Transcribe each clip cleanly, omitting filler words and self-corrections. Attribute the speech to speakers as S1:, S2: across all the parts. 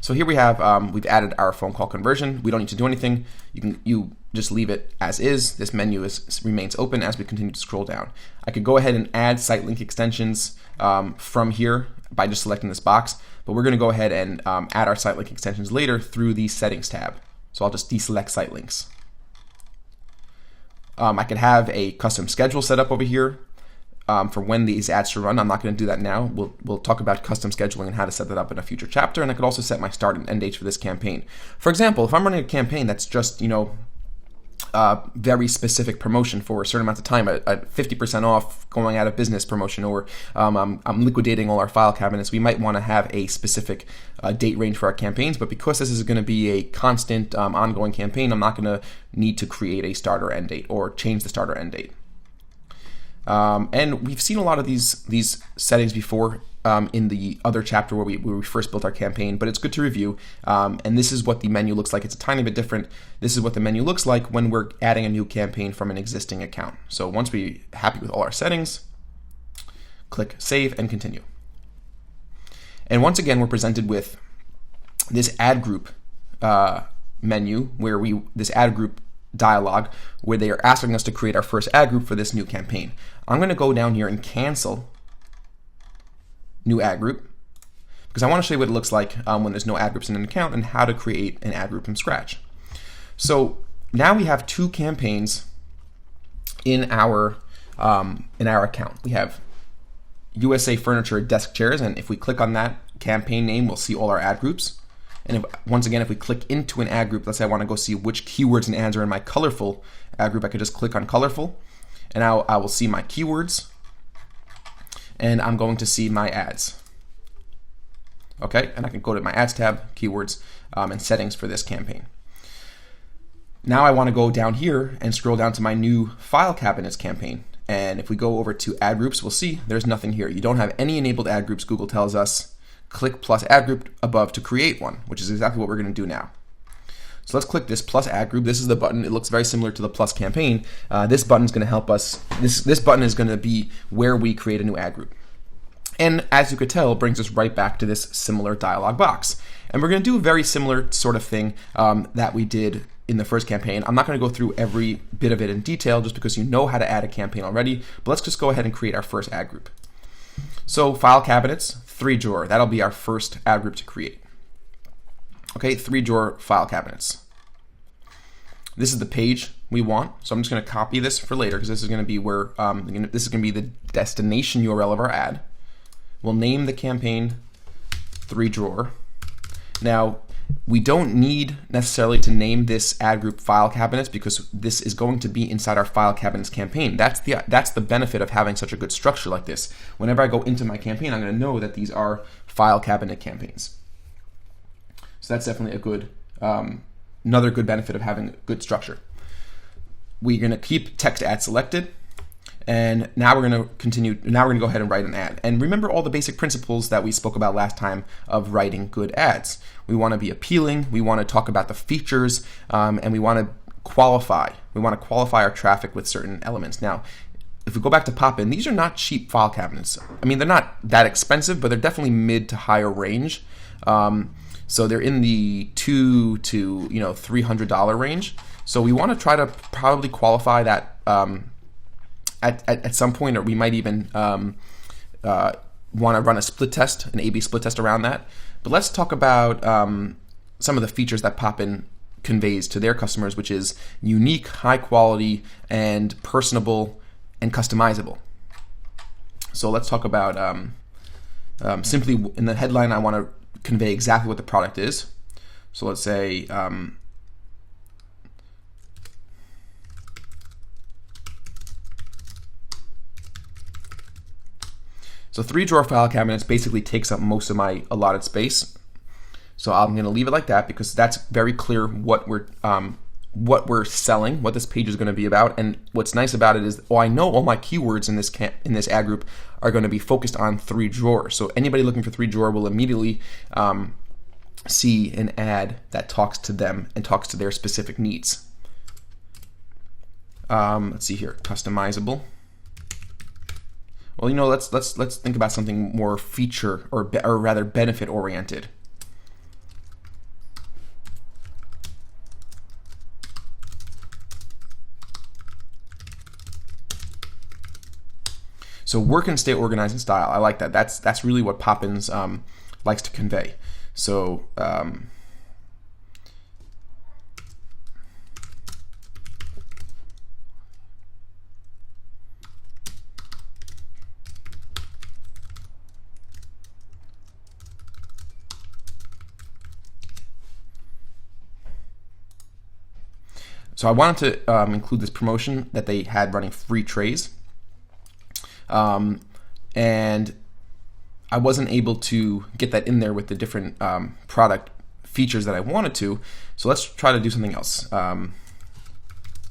S1: So here we have, we've added our phone call conversion. We don't need to do anything. You just leave it as is. This menu remains open as we continue to scroll down. I could go ahead and add site link extensions from here by just selecting this box, but we're going to go ahead and add our site link extensions later through the settings tab. So I'll just deselect site links. I could have a custom schedule set up over here for when these ads should run. I'm not going to do that now. We'll talk about custom scheduling and how to set that up in a future chapter. And I could also set my start and end dates for this campaign. For example, if I'm running a campaign that's just, very specific promotion for a certain amount of time, a 50% off going out of business promotion, or I'm liquidating all our file cabinets, we might want to have a specific date range for our campaigns. But because this is going to be a constant ongoing campaign, I'm not going to need to create a start or end date or change the start or end date. And we've seen a lot of these settings before in the other chapter where we first built our campaign, but it's good to review. And this is what the menu looks like. It's a tiny bit different. This is what the menu looks like when we're adding a new campaign from an existing account. So once we're happy with all our settings, click Save and Continue. And once again, we're presented with this ad group menu where this ad group dialog where they are asking us to create our first ad group for this new campaign. I'm going to go down here and cancel new ad group because I want to show you what it looks like when there's no ad groups in an account and how to create an ad group from scratch. So now we have two campaigns in our account. We have USA Furniture Desk Chairs, and if we click on that campaign name, we'll see all our ad groups. And once again, if we click into an ad group, let's say I want to go see which keywords and ads are in my colorful ad group, I could just click on colorful, and I will see my keywords, and I'm going to see my ads. Okay, and I can go to my ads tab, keywords, and settings for this campaign. Now I want to go down here and scroll down to my new file cabinets campaign. And if we go over to ad groups, we'll see there's nothing here. You don't have any enabled ad groups, Google tells us. Click plus ad group above to create one, which is exactly what we're going to do now. So let's click this plus ad group. This is the button. It looks very similar to the plus campaign. This button is going to help us. This button is going to be where we create a new ad group. And as you could tell, it brings us right back to this similar dialog box. And we're going to do a very similar sort of thing that we did in the first campaign. I'm not going to go through every bit of it in detail just because you know how to add a campaign already, but let's just go ahead and create our first ad group. So file cabinets, 3-drawer, that'll be our first ad group to create. Okay, 3-drawer file cabinets. This is the page we want, so I'm just going to copy this for later because this is going to be where this is going to be the destination URL of our ad. We'll name the campaign 3-drawer. Now, we don't need necessarily to name this ad group file cabinets because this is going to be inside our file cabinets campaign. That's the benefit of having such a good structure like this. Whenever I go into my campaign, I'm going to know that these are file cabinet campaigns. So that's definitely a good, another good benefit of having a good structure. We're going to keep text ad selected. And now we're going to continue. Now we're going to go ahead and write an ad. And remember all the basic principles that we spoke about last time of writing good ads. We want to be appealing. We want to talk about the features, and we want to qualify. We want to qualify our traffic with certain elements. Now, if we go back to pop-in, these are not cheap file cabinets. I mean, they're not that expensive, but they're definitely mid to higher range. So they're in the $200 to $300 range. So we want to try to probably qualify that. At some point, or we might even want to run a split test, an A/B split test around that. But let's talk about some of the features that Pop-in conveys to their customers, which is unique, high quality, and personable and customizable. So let's talk about simply in the headline, I want to convey exactly what the product is. So let's say so 3-drawer file cabinets basically takes up most of my allotted space. So I'm going to leave it like that because that's very clear what we're selling, what this page is going to be about. And what's nice about it is, I know all my keywords in this ad group are going to be focused on 3-drawer. So anybody looking for 3-drawer will immediately see an ad that talks to them and talks to their specific needs. Let's see here, customizable. Well, let's think about something more feature or rather benefit oriented. So work and stay organized in style. I like that. That's really what Poppins likes to convey. So I wanted to include this promotion that they had running free trays. And I wasn't able to get that in there with the different product features that I wanted to. So let's try to do something else.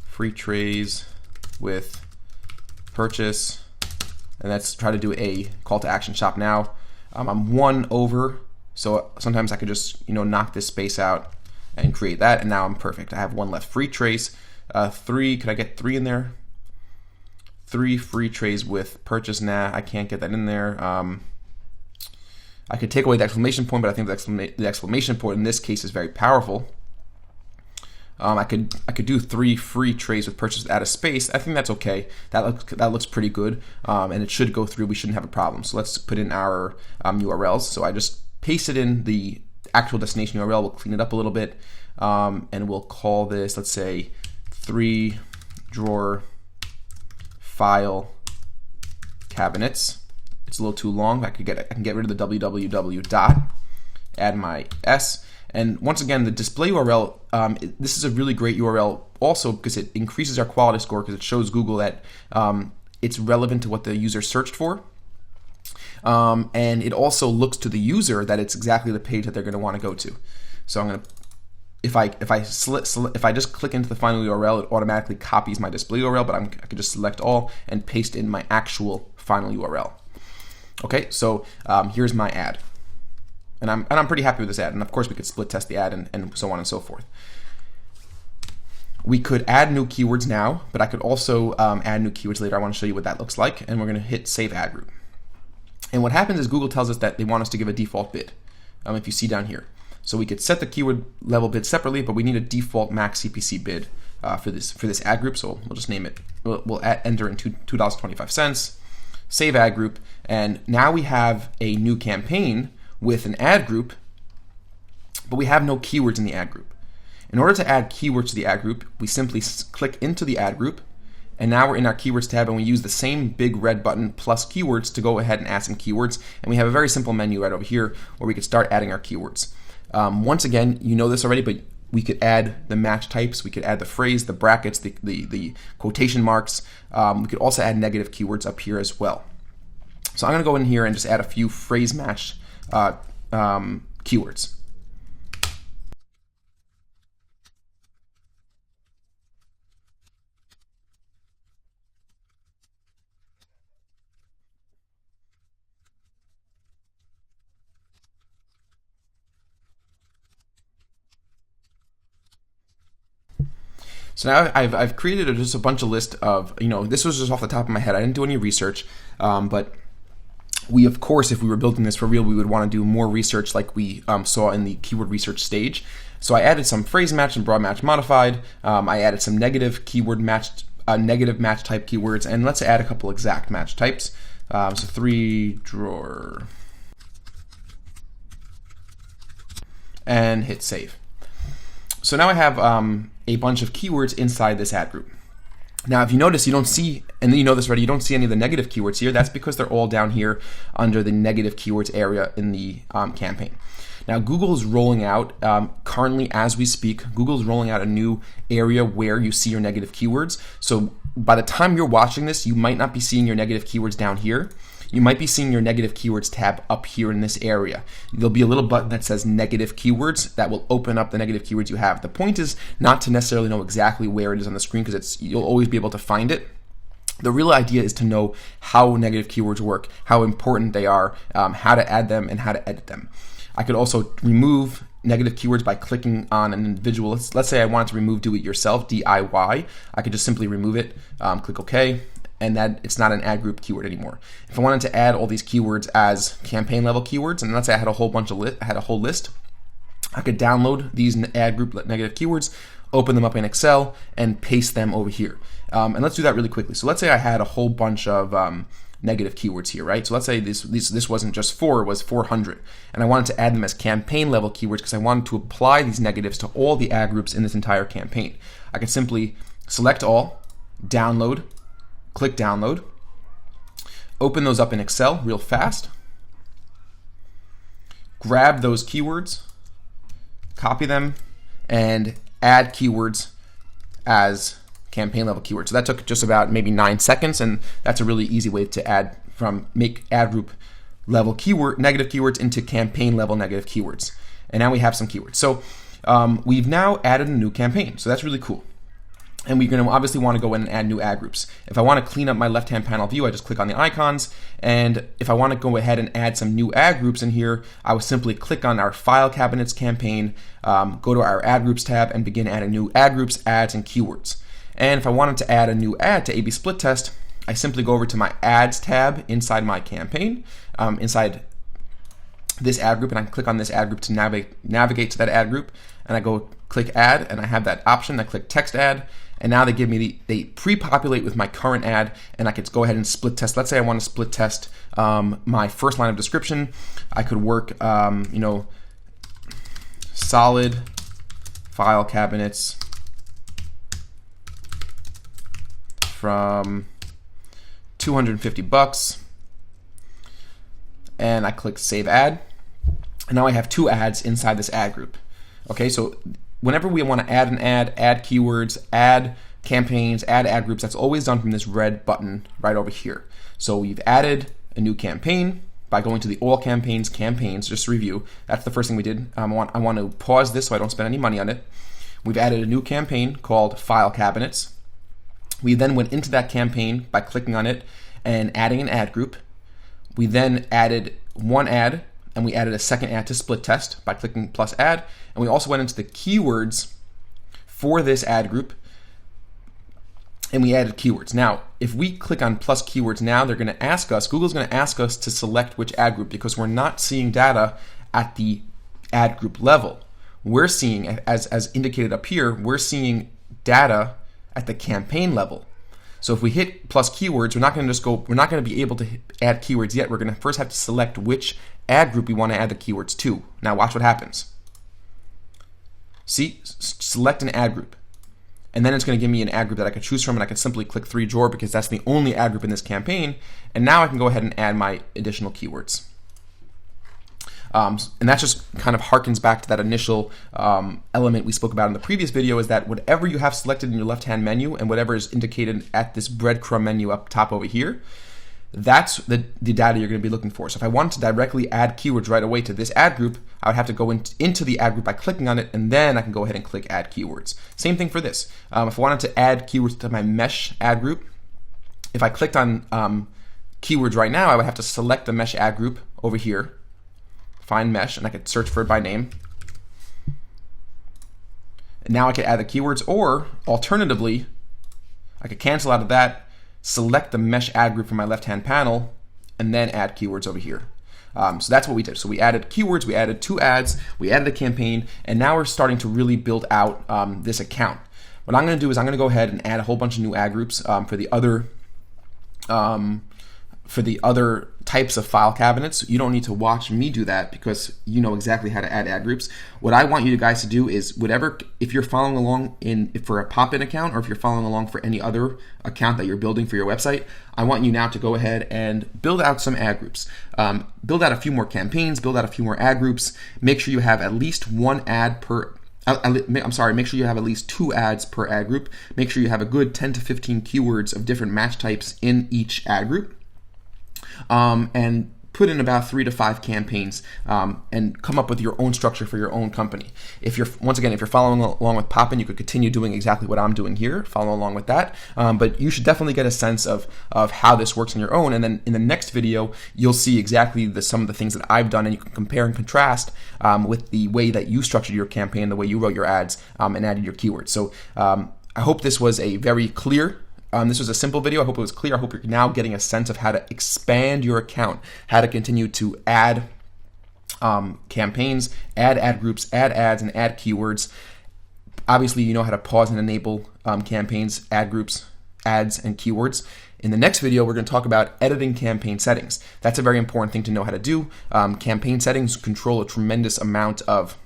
S1: Free trays with purchase. And let's try to do a call to action, shop now. I'm 1 over, so sometimes I could just knock this space out and create that, and now I'm perfect. I have 1 left. Free trays, 3. Could I get 3 in there? 3 free trays with purchase. Nah, I can't get that in there. I could take away the exclamation point, but I think the exclamation point in this case is very powerful. I could do 3 free trays with purchase, add a space. I think that's okay. That looks pretty good, and it should go through. We shouldn't have a problem. So let's put in our URLs. So I just pasted in the actual destination URL. We'll clean it up a little bit, and we'll call this, let's say, 3 drawer file cabinets. It's a little too long. I can get rid of the www dot, add my s, and once again the display URL. This is a really great URL also because it increases our quality score because it shows Google that it's relevant to what the user searched for. And it also looks to the user that it's exactly the page that they're going to want to go to. So I'm going to, if I just click into the final URL, it automatically copies my display URL, but I could just select all and paste in my actual final URL. Okay, so here's my ad, and I'm pretty happy with this ad. And of course, we could split test the ad and so on and so forth. We could add new keywords now, but I could also add new keywords later. I want to show you what that looks like, and we're going to hit Save Ad Group. And what happens is Google tells us that they want us to give a default bid, if you see down here. So we could set the keyword level bid separately, but we need a default max CPC bid for this ad group. So we'll just name it. We'll enter in $2.25. Save ad group, and now we have a new campaign with an ad group, but we have no keywords in the ad group. In order to add keywords to the ad group, we simply click into the ad group, and now we're in our keywords tab, and we use the same big red button plus keywords to go ahead and add some keywords, and we have a very simple menu right over here where we could start adding our keywords. Once again, you know this already, but we could add the match types, we could add the phrase, the brackets, the quotation marks. We could also add negative keywords up here as well. So I'm going to go in here and just add a few phrase match keywords. So now I've created just a bunch of list of, this was just off the top of my head. I didn't do any research, but we, of course, if we were building this for real, we would want to do more research like we saw in the keyword research stage. So I added some phrase match and broad match modified. I added some negative keyword matched, negative match type keywords, and let's add a couple exact match types. So 3 drawer, and hit save. So now I have a bunch of keywords inside this ad group. Now, if you notice, you don't see, and you know this already, you don't see any of the negative keywords here. That's because they're all down here under the negative keywords area in the campaign. Now, Google is rolling out, currently as we speak, Google is rolling out a new area where you see your negative keywords. So by the time you're watching this, you might not be seeing your negative keywords down here. You might be seeing your negative keywords tab up here in this area. There'll be a little button that says negative keywords that will open up the negative keywords you have. The point is not to necessarily know exactly where it is on the screen because you'll always be able to find it. The real idea is to know how negative keywords work, how important they are, how to add them, and how to edit them. I could also remove negative keywords by clicking on an individual. Let's say I wanted to remove do it yourself, DIY. I could just simply remove it, click OK, and that it's not an ad group keyword anymore. If I wanted to add all these keywords as campaign level keywords, and let's say I had a whole bunch of I had a whole list, I could download these ad group negative keywords, open them up in Excel, and paste them over here. And let's do that really quickly. So let's say I had a whole bunch of negative keywords here, right? So let's say this wasn't just 4, it was 400. And I wanted to add them as campaign level keywords because I wanted to apply these negatives to all the ad groups in this entire campaign. I could simply select all, download, click download, open those up in Excel real fast, grab those keywords, copy them, and add keywords as campaign level keywords. So that took just about maybe 9 seconds, and that's a really easy way to make ad group level negative keywords into campaign level negative keywords. And now we have some keywords. So we've now added a new campaign. So that's really cool. And we're going to obviously want to go in and add new ad groups. If I want to clean up my left-hand panel view, I just click on the icons. And if I want to go ahead and add some new ad groups in here, I would simply click on our file cabinets campaign, go to our ad groups tab, and begin adding new ad groups, ads, and keywords. And if I wanted to add a new ad to A/B split test, I simply go over to my ads tab inside my campaign, inside this ad group, and I can click on this ad group to navigate to that ad group. And I go click add, and I have that option. I click text ad. And now they give me they pre-populate with my current ad, and I could go ahead and split test. Let's say I want to split test my first line of description. I could work, solid file cabinets from $250, and I click save ad. And now I have 2 ads inside this ad group. Okay, so whenever we want to add an add keywords, add campaigns, add ad groups, that's always done from this red button right over here. So we've added a new campaign by going to the all campaigns, just to review. That's the first thing we did. I want to pause this so I don't spend any money on it. We've added a new campaign called File Cabinets. We then went into that campaign by clicking on it and adding an ad group. We then added one ad, and we added a second ad to split test by clicking plus add. And we also went into the keywords for this ad group, and we added keywords. Now, if we click on plus keywords now, they're going to ask us, Google's going to ask us to select which ad group, because we're not seeing data at the ad group level. We're seeing, as indicated up here, we're seeing data at the campaign level. So if we hit plus keywords, we're not going to be able to add keywords yet. We're going to first have to select which ad group we want to add the keywords to. Now watch what happens. See, select an ad group. And then it's going to give me an ad group that I can choose from, and I can simply click 3 drawer because that's the only ad group in this campaign. And now I can go ahead and add my additional keywords. And that just kind of harkens back to that initial element we spoke about in the previous video, is that whatever you have selected in your left-hand menu and whatever is indicated at this breadcrumb menu up top over here, that's the data you're going to be looking for. So if I wanted to directly add keywords right away to this ad group, I would have to go into the ad group by clicking on it, and then I can go ahead and click add keywords. Same thing for this. If I wanted to add keywords to my mesh ad group, if I clicked on keywords right now, I would have to select the mesh ad group over here, find mesh, and I could search for it by name. And now I could add the keywords, or alternatively, I could cancel out of that, select the mesh ad group from my left-hand panel, and then add keywords over here. So that's what we did. So we added keywords, we added 2 ads, we added a campaign, and now we're starting to really build out this account. What I'm going to do is I'm going to go ahead and add a whole bunch of new ad groups for the other types of file cabinets. You don't need to watch me do that because you know exactly how to add ad groups. What I want you guys to do is if you're following along for a pop-in account, or if you're following along for any other account that you're building for your website, I want you now to go ahead and build out some ad groups. Build out a few more campaigns, build out a few more ad groups. Make sure you have at least one ad per make sure you have at least 2 ads per ad group. Make sure you have a good 10 to 15 keywords of different match types in each ad group. And put in about 3 to 5 campaigns, and come up with your own structure for your own company. If you're following along with Poppin, you could continue doing exactly what I'm doing here, follow along with that. But you should definitely get a sense of how this works on your own. And then in the next video, you'll see exactly some of the things that I've done, and you can compare and contrast with the way that you structured your campaign, the way you wrote your ads, and added your keywords. So I hope this was a very clear this was a simple video. I hope it was clear. I hope you're now getting a sense of how to expand your account, how to continue to add campaigns, add ad groups, add ads, and add keywords. Obviously, you know how to pause and enable campaigns, ad groups, ads, and keywords. In the next video, we're going to talk about editing campaign settings. That's a very important thing to know how to do. Campaign settings control a tremendous amount of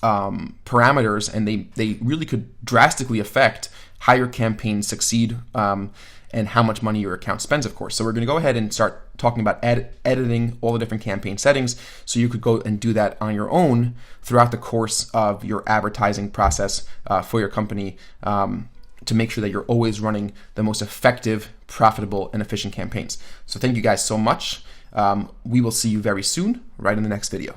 S1: parameters, and they really could drastically affect how your campaigns succeed and how much money your account spends, of course. So we're going to go ahead and start talking about editing all the different campaign settings so you could go and do that on your own throughout the course of your advertising process for your company, to make sure that you're always running the most effective, profitable, and efficient campaigns. So thank you guys so much. We will see you very soon, right in the next video.